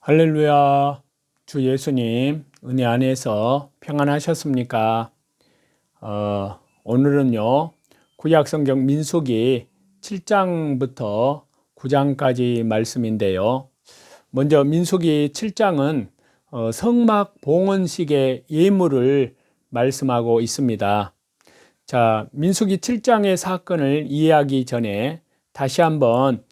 할렐루야. 주 예수님 은혜 안에서 평안하셨습니까? 오늘은요 구약성경 민수기 7장부터 9장까지 말씀인데요. 먼저 민수기 7장은 성막 봉헌식의 예물을 말씀하고 있습니다. 자, 민수기 7장의 사건을 이해하기 전에 다시 한번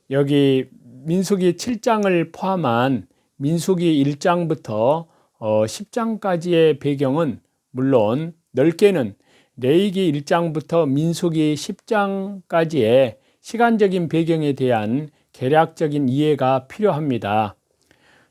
여기 민수기 7장을 포함한 민수기 1장부터 10장까지의 배경은 물론 넓게는 레위기 1장부터 민수기 10장까지의 시간적인 배경에 대한 개략적인 이해가 필요합니다.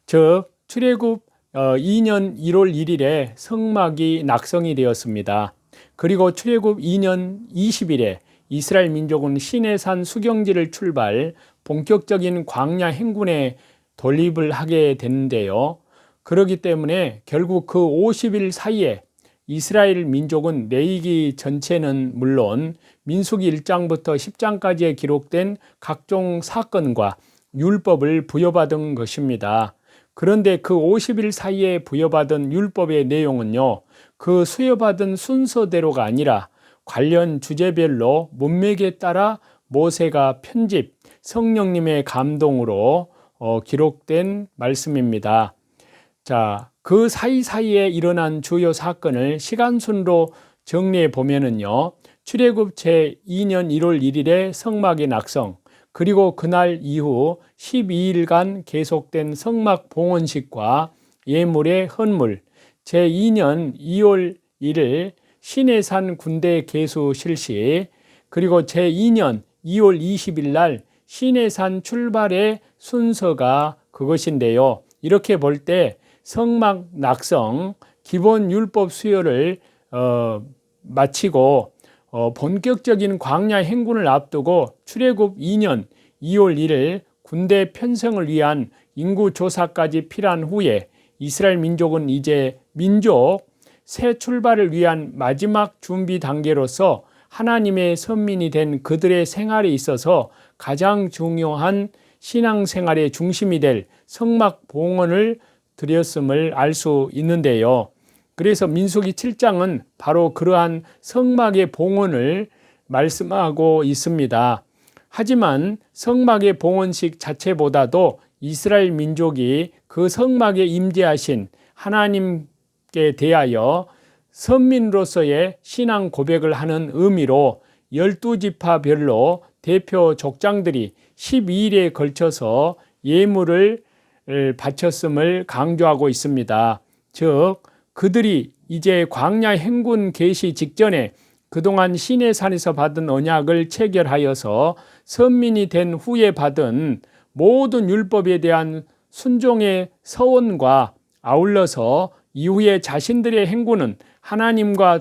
즉 출애굽 2년 1월 1일에 성막이 낙성이 되었습니다. 그리고 출애굽 2년 20일에 이스라엘 민족은 시내산 수경지를 출발 본격적인 광야 행군에 돌입을 하게 됐는데요. 그렇기 때문에 결국 그 50일 사이에 이스라엘 민족은 레위기 전체는 물론 민수기 1장부터 10장까지에 기록된 각종 사건과 율법을 부여받은 것입니다. 그런데 그 50일 사이에 부여받은 율법의 내용은요, 그 수여받은 순서대로가 아니라 관련 주제별로 문맥에 따라 모세가 편집, 성령님의 감동으로 기록된 말씀입니다. 자, 그 사이사이에 일어난 주요 사건을 시간순으로 정리해 보면은요, 출애굽 제2년 1월 1일에 성막의 낙성, 그리고 그날 이후 12일간 계속된 성막 봉헌식과 예물의 헌물, 제2년 2월 1일 시내산 군대 계수 실시, 그리고 제2년 2월 20일 날 시내산 출발의 순서가 그것인데요. 이렇게 볼 때 성막 낙성, 기본 율법 수요를 마치고 본격적인 광야 행군을 앞두고 출애굽 2년 2월 1일 군대 편성을 위한 인구 조사까지 필요한 후에 이스라엘 민족은 이제 민족 새 출발을 위한 마지막 준비 단계로서 하나님의 선민이 된 그들의 생활에 있어서 가장 중요한 신앙생활의 중심이 될 성막 봉헌을 드렸음을 알 수 있는데요. 그래서 민수기 7장은 바로 그러한 성막의 봉헌을 말씀하고 있습니다. 하지만 성막의 봉헌식 자체보다도 이스라엘 민족이 그 성막에 임재하신 하나님께 대하여 선민으로서의 신앙 고백을 하는 의미로 12지파별로 대표 족장들이 12일에 걸쳐서 예물을 바쳤음을 강조하고 있습니다. 즉 그들이 이제 광야 행군 개시 직전에 그동안 시내산에서 받은 언약을 체결하여서 선민이 된 후에 받은 모든 율법에 대한 순종의 서원과 아울러서 이후에 자신들의 행군은 하나님과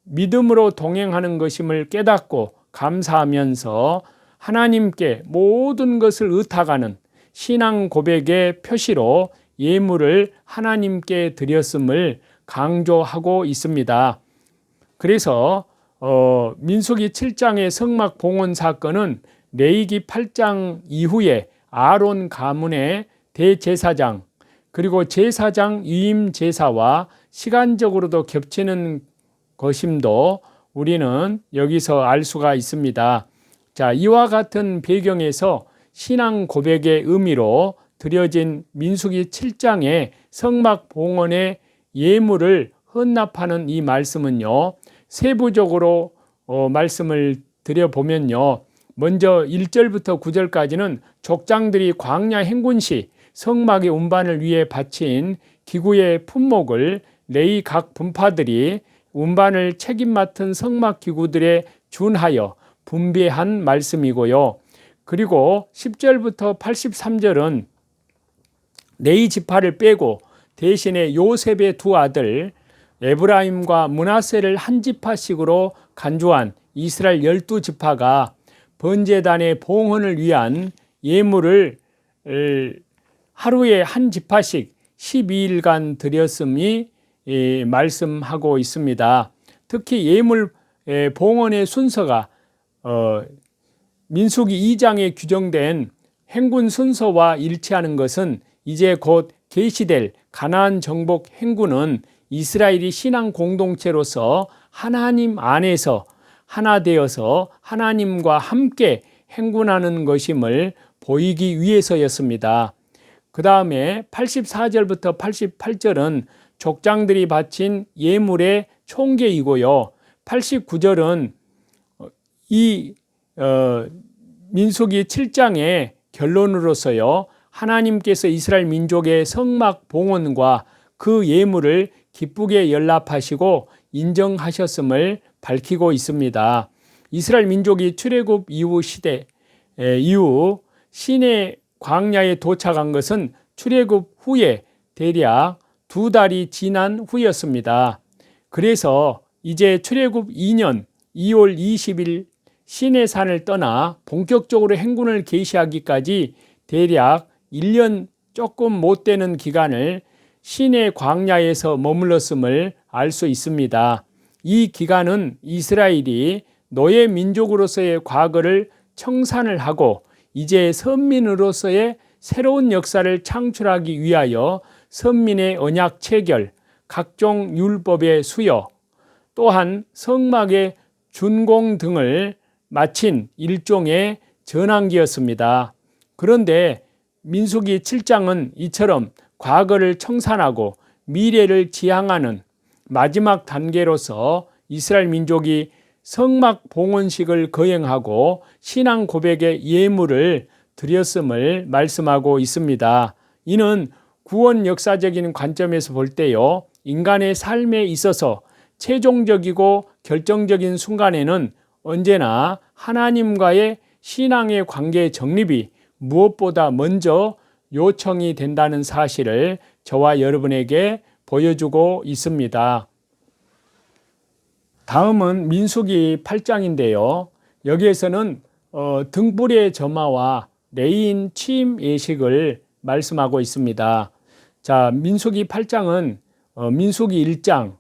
믿음으로 동행하는 것임을 깨닫고 감사하면서 하나님께 모든 것을 의탁하는 신앙 고백의 표시로 예물을 하나님께 드렸음을 강조하고 있습니다. 그래서 민수기 7장의 성막 봉헌 사건은 레위기 8장 이후에 아론 가문의 대제사장 그리고 제사장 위임 제사와 시간적으로도 겹치는 것임도 우리는 여기서 알 수가 있습니다. 자, 이와 같은 배경에서 신앙 고백의 의미로 드려진 민수기 7장의 성막 봉헌의 예물을 헌납하는 이 말씀은요, 세부적으로 말씀을 드려보면요, 먼저 1절부터 9절까지는 족장들이 광야 행군 시 성막의 운반을 위해 바친 기구의 품목을 레위 각 분파들이 운반을 책임 맡은 성막 기구들에 준하여 분배한 말씀이고요. 그리고 10절부터 83절은 레위 지파를 빼고 대신에 요셉의 두 아들 에브라임과 므낫세를 한 지파씩으로 간주한 이스라엘 12지파가 번제단의 봉헌을 위한 예물을 하루에 한 지파씩 12일간 드렸음이 말씀하고 있습니다. 특히 예물 봉헌의 순서가 민수기 2장에 규정된 행군 순서와 일치하는 것은 이제 곧 계시될 가나안 정복 행군은 이스라엘이 신앙 공동체로서 하나님 안에서 하나 되어서 하나님과 함께 행군하는 것임을 보이기 위해서였습니다. 그 다음에 84절부터 88절은 족장들이 바친 예물의 총계이고요. 89절은 이 민수기 7장의 결론으로서요, 하나님께서 이스라엘 민족의 성막 봉헌과 그 예물을 기쁘게 연락하시고 인정하셨음을 밝히고 있습니다. 이스라엘 민족이 출애굽 이후 시대 이후 시내 광야에 도착한 것은 출애굽 후에 대략 2달이 지난 후였습니다. 그래서 이제 출애굽 2년 2월 20일 시내산을 떠나 본격적으로 행군을 개시하기까지 대략 1년 조금 못 되는 기간을 시내 광야에서 머물렀음을 알 수 있습니다. 이 기간은 이스라엘이 노예 민족으로서의 과거를 청산을 하고 이제 선민으로서의 새로운 역사를 창출하기 위하여 선민의 언약 체결, 각종 율법의 수여, 또한 성막의 준공 등을 마친 일종의 전환기였습니다. 그런데 민수기 7장은 이처럼 과거를 청산하고 미래를 지향하는 마지막 단계로서 이스라엘 민족이 성막 봉헌식을 거행하고 신앙 고백의 예물을 드렸음을 말씀하고 있습니다. 이는 구원 역사적인 관점에서 볼 때요, 인간의 삶에 있어서 최종적이고 결정적인 순간에는 언제나 하나님과의 신앙의 관계 정립이 무엇보다 먼저 요청이 된다는 사실을 저와 여러분에게 보여주고 있습니다. 다음은 민수기 8장인데요. 여기에서는 등불의 점화와 레인 취임 예식을 말씀하고 있습니다. 자, 민수기 8장은 민수기 1장,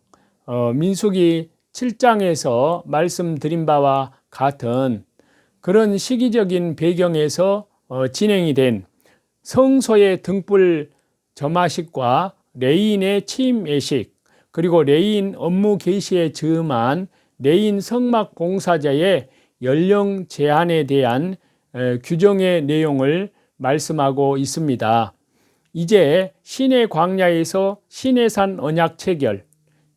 민수기 7장에서 말씀드린 바와 같은 그런 시기적인 배경에서 진행이 된 성소의 등불 점화식과 레인의 취임 예식, 그리고 레인 업무 개시에 즈음한 레인 성막 봉사자의 연령 제한에 대한 규정의 내용을 말씀하고 있습니다. 이제 시내 광야에서 시내산 언약 체결,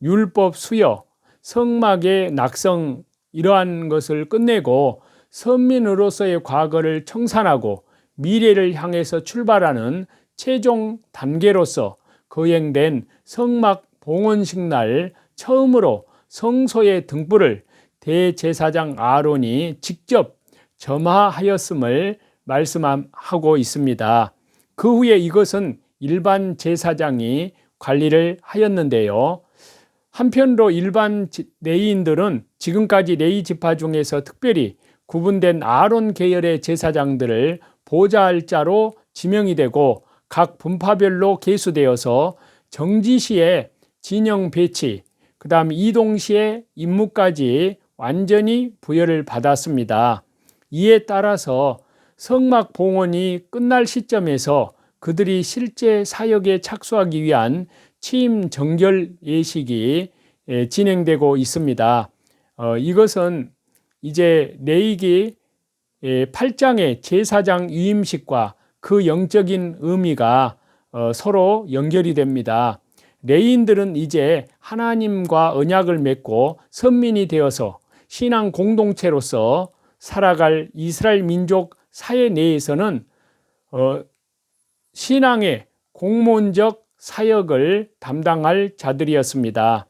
율법 수여, 성막의 낙성 이러한 것을 끝내고 선민으로서의 과거를 청산하고 미래를 향해서 출발하는 최종 단계로서 거행된 성막 봉헌식 날 처음으로 성소의 등불을 대제사장 아론이 직접 점화하였음을 말씀하고 있습니다. 그 후에 이것은 일반 제사장이 관리를 하였는데요. 한편으로 일반 레위인들은 지금까지 레위 지파 중에서 특별히 구분된 아론 계열의 제사장들을 보좌할 자로 지명이 되고 각 분파별로 계수되어서 정지시에 진영 배치, 그 다음 이동시에 임무까지 완전히 부여를 받았습니다. 이에 따라서 성막 봉헌이 끝날 시점에서 그들이 실제 사역에 착수하기 위한 취임 정결 예식이 진행되고 있습니다. 이것은 이제 레위기 8장의 제사장 위임식과 그 영적인 의미가 서로 연결이 됩니다. 레위인들은 이제 하나님과 언약을 맺고 선민이 되어서 신앙 공동체로서 살아갈 이스라엘 민족 사회 내에서는 신앙의 공무원적 사역을 담당할 자들이었습니다.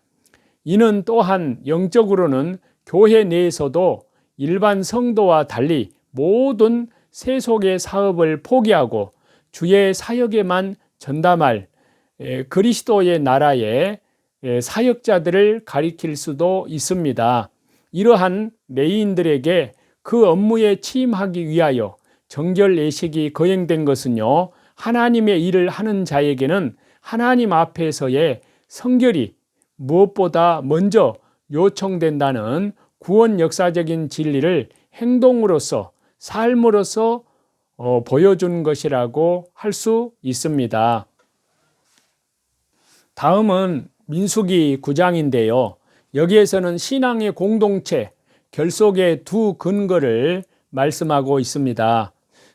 이는 또한 영적으로는 교회 내에서도 일반 성도와 달리 모든 세속의 사업을 포기하고 주의 사역에만 전담할 그리스도의 나라의 사역자들을 가리킬 수도 있습니다. 이러한 레위인들에게 그 업무에 취임하기 위하여 정결 예식이 거행된 것은요, 하나님의 일을 하는 자에게는 하나님 앞에서의 성결이 무엇보다 먼저 요청된다는 구원 역사적인 진리를 행동으로서 삶으로서 보여준 것이라고 할 수 있습니다. 다음은 민수기 9장인데요. 여기에서는 신앙의 공동체, 결속의 두 근거를 말씀하고 있습니다.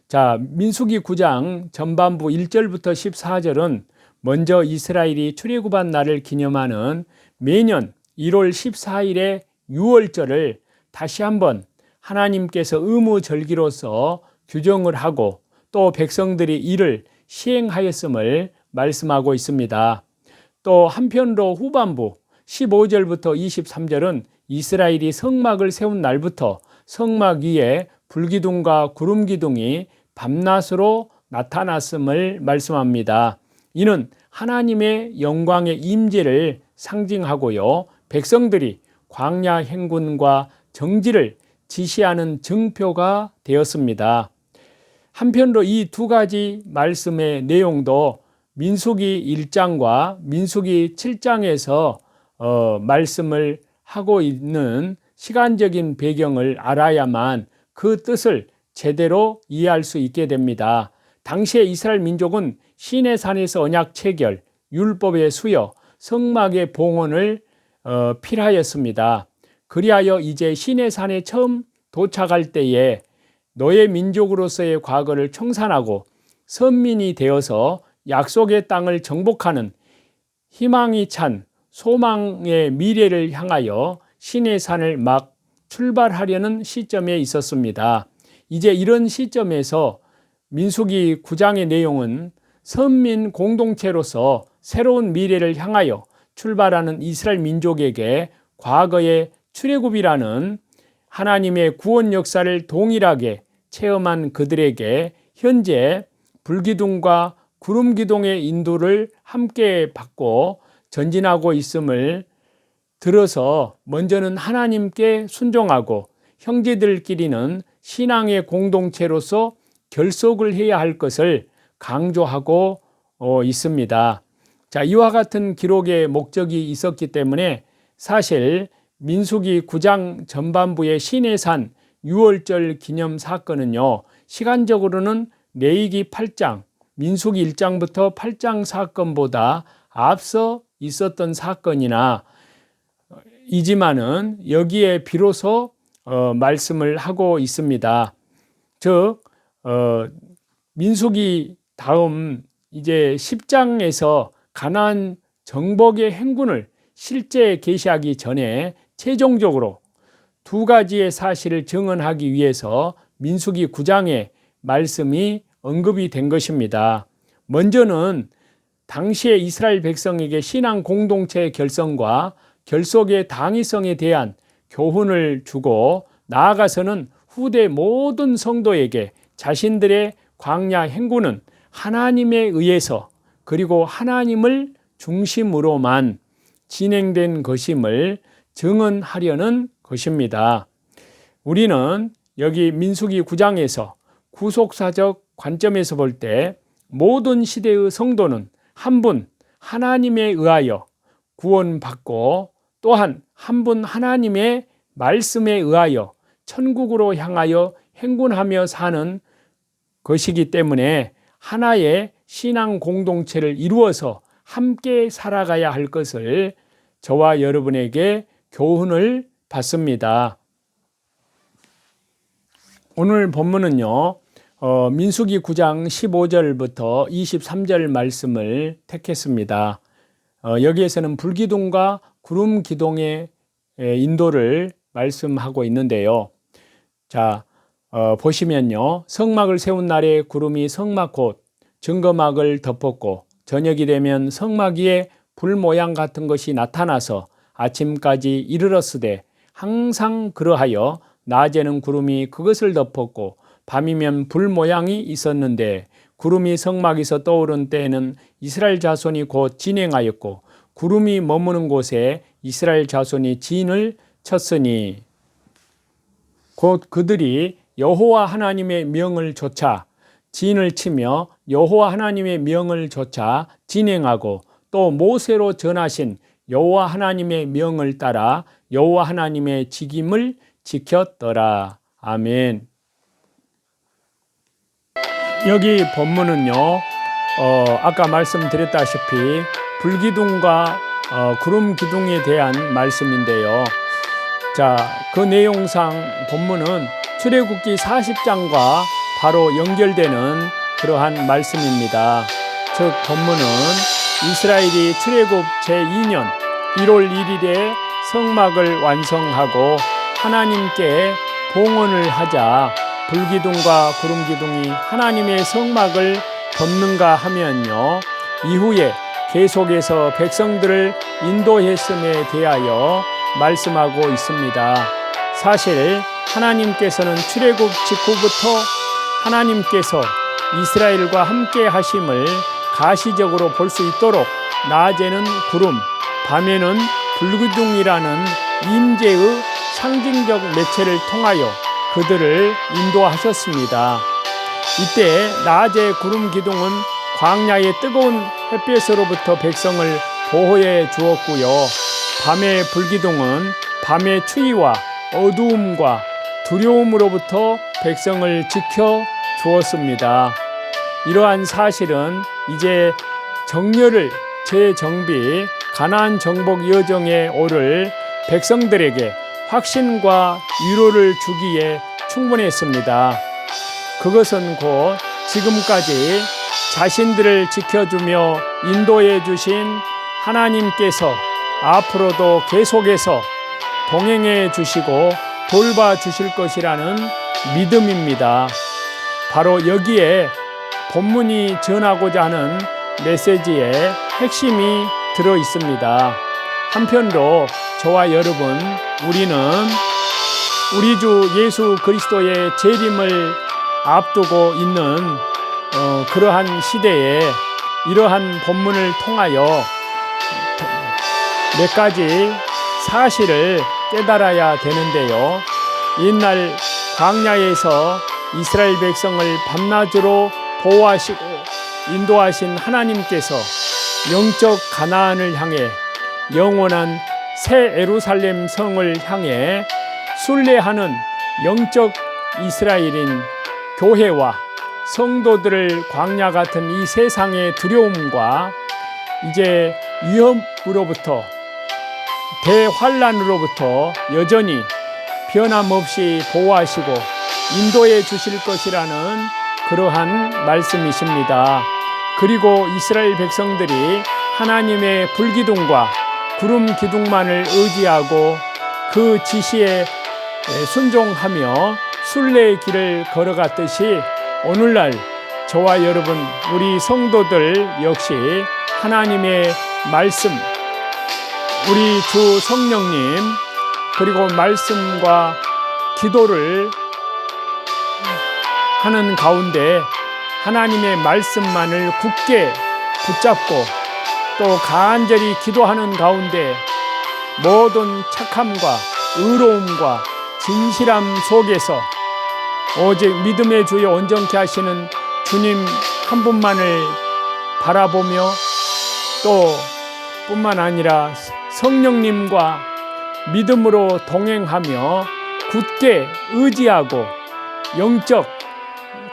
자, 민수기 9장 전반부 1절부터 14절은 먼저 이스라엘이 출애굽한 날을 기념하는 매년 1월 14일의 유월절을 다시 한번 하나님께서 의무절기로서 규정을 하고 또 백성들이 이를 시행하였음을 말씀하고 있습니다. 또 한편으로 후반부 15절부터 23절은 이스라엘이 성막을 세운 날부터 성막 위에 불기둥과 구름기둥이 밤낮으로 나타났음을 말씀합니다. 이는 하나님의 영광의 임재를 상징하고요. 백성들이 광야 행군과 정지를 지시하는 증표가 되었습니다. 한편으로 이 두 가지 말씀의 내용도 민수기 1장과 민수기 7장에서 말씀을 하고 있는 시간적인 배경을 알아야만 그 뜻을 제대로 이해할 수 있게 됩니다. 당시에 이스라엘 민족은 시내산에서 언약 체결, 율법의 수여, 성막의 봉헌을 필하였습니다. 그리하여 이제 시내산에 처음 도착할 때에 노예 민족으로서의 과거를 청산하고 선민이 되어서 약속의 땅을 정복하는 희망이 찬 소망의 미래를 향하여 시내산을 막 출발하려는 시점에 있었습니다. 이제 이런 시점에서 민수기 9장의 내용은 선민 공동체로서 새로운 미래를 향하여 출발하는 이스라엘 민족에게 과거의 출애굽이라는 하나님의 구원 역사를 동일하게 체험한 그들에게 현재 불기둥과 구름기둥의 인도를 함께 받고 전진하고 있음을 들어서 먼저는 하나님께 순종하고 형제들끼리는 신앙의 공동체로서 결속을 해야 할 것을 강조하고 있습니다. 자, 이와 같은 기록의 목적이 있었기 때문에 사실 민수기 9장 전반부의 시내산 유월절 기념 사건은요, 시간적으로는 레위기 8장, 민수기 1장부터 8장 사건보다 앞서 있었던 사건이나 이지만은 여기에 비로소 말씀을 하고 있습니다. 즉 민수기 다음 이제 10장에서 가나안 정복의 행군을 실제 계시하기 전에 최종적으로 두 가지의 사실을 증언하기 위해서 민수기 9장의 말씀이 언급이 된 것입니다. 먼저는 당시의 이스라엘 백성에게 신앙 공동체의 결성과 결속의 당위성에 대한 교훈을 주고 나아가서는 후대 모든 성도에게 자신들의 광야 행군은 하나님에 의해서 그리고 하나님을 중심으로만 진행된 것임을 증언하려는 것입니다. 우리는 여기 민수기 9장에서 구속사적 관점에서 볼 때 모든 시대의 성도는 한 분 하나님에 의하여 구원받고 또한 한 분 하나님의 말씀에 의하여 천국으로 향하여 행군하며 사는 것이기 때문에 하나의 신앙 공동체를 이루어서 함께 살아가야 할 것을 저와 여러분에게 교훈을 받습니다. 오늘 본문은요, 민수기 9장 15절부터 23절 말씀을 택했습니다. 여기에서는 불기둥과 구름기둥의 인도를 말씀하고 있는데요. 자, 보시면요, 성막을 세운 날에 구름이 성막 곧 증거막을 덮었고 저녁이 되면 성막 위에 불 모양 같은 것이 나타나서 아침까지 이르렀으되 항상 그러하여 낮에는 구름이 그것을 덮었고 밤이면 불 모양이 있었는데 구름이 성막에서 떠오른 때에는 이스라엘 자손이 곧 진행하였고 구름이 머무는 곳에 이스라엘 자손이 진을 쳤으니 곧 그들이 여호와 하나님의 명을 조차 진을 치며 여호와 하나님의 명을 조차 진행하고 또 모세로 전하신 여호와 하나님의 명을 따라 여호와 하나님의 직임을 지켰더라. 아멘. 여기 본문은요, 아까 말씀드렸다시피 불기둥과 구름 기둥에 대한 말씀인데요. 자, 그 내용상 본문은 출애굽기 40장과 바로 연결되는 그러한 말씀입니다. 즉 본문은 이스라엘이 출애굽 제2년 1월 1일에 성막을 완성하고 하나님께 봉헌을 하자 불기둥과 구름기둥이 하나님의 성막을 덮는가 하면요, 이후에 계속해서 백성들을 인도했음에 대하여 말씀하고 있습니다. 사실 하나님께서는 출애굽 직후부터 하나님께서 이스라엘과 함께 하심을 가시적으로 볼 수 있도록 낮에는 구름, 밤에는 불기둥이라는 임재의 상징적 매체를 통하여 그들을 인도하셨습니다. 이때 낮의 구름 기둥은 광야의 뜨거운 햇볕으로부터 백성을 보호해 주었고요. 밤의 불기둥은 밤의 추위와 어두움과 두려움으로부터 백성을 지켜 주었습니다. 이러한 사실은 이제 정렬을 재정비, 가나안 정복 여정에 오를 백성들에게 확신과 위로를 주기에 충분했습니다. 그것은 곧 지금까지 자신들을 지켜주며 인도해 주신 하나님께서 앞으로도 계속해서 동행해 주시고 돌봐 주실 것이라는 믿음입니다. 바로 여기에 본문이 전하고자 하는 메시지의 핵심이 들어 있습니다. 한편으로 저와 여러분, 우리는 우리 주 예수 그리스도의 재림을 앞두고 있는 그러한 시대에 이러한 본문을 통하여 몇 가지 사실을 깨달아야 되는데요. 옛날 광야에서 이스라엘 백성을 밤낮으로 보호하시고 인도하신 하나님께서 영적 가나안을 향해 영원한 새 예루살렘 성을 향해 순례하는 영적 이스라엘인 교회와 성도들을 광야 같은 이 세상의 두려움과 이제 위협으로부터 대환란으로부터 여전히 변함없이 보호하시고 인도해 주실 것이라는 그러한 말씀이십니다. 그리고 이스라엘 백성들이 하나님의 불기둥과 구름 기둥만을 의지하고 그 지시에 순종하며 순례의 길을 걸어갔듯이 오늘날 저와 여러분, 우리 성도들 역시 하나님의 말씀, 우리 주 성령님, 그리고 말씀과 기도를 하는 가운데 하나님의 말씀만을 굳게 붙잡고 또 간절히 기도하는 가운데 모든 착함과 의로움과 진실함 속에서 오직 믿음의 주에 온전케 하시는 주님 한 분만을 바라보며 또 뿐만 아니라 성령님과 믿음으로 동행하며 굳게 의지하고 영적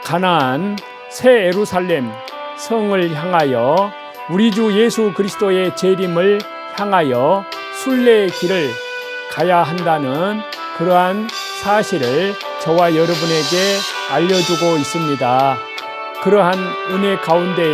가나안 새 예루살렘 성을 향하여 우리 주 예수 그리스도의 재림을 향하여 순례의 길을 가야 한다는 그러한 사실을 저와 여러분에게 알려주고 있습니다. 그러한 은혜 가운데에서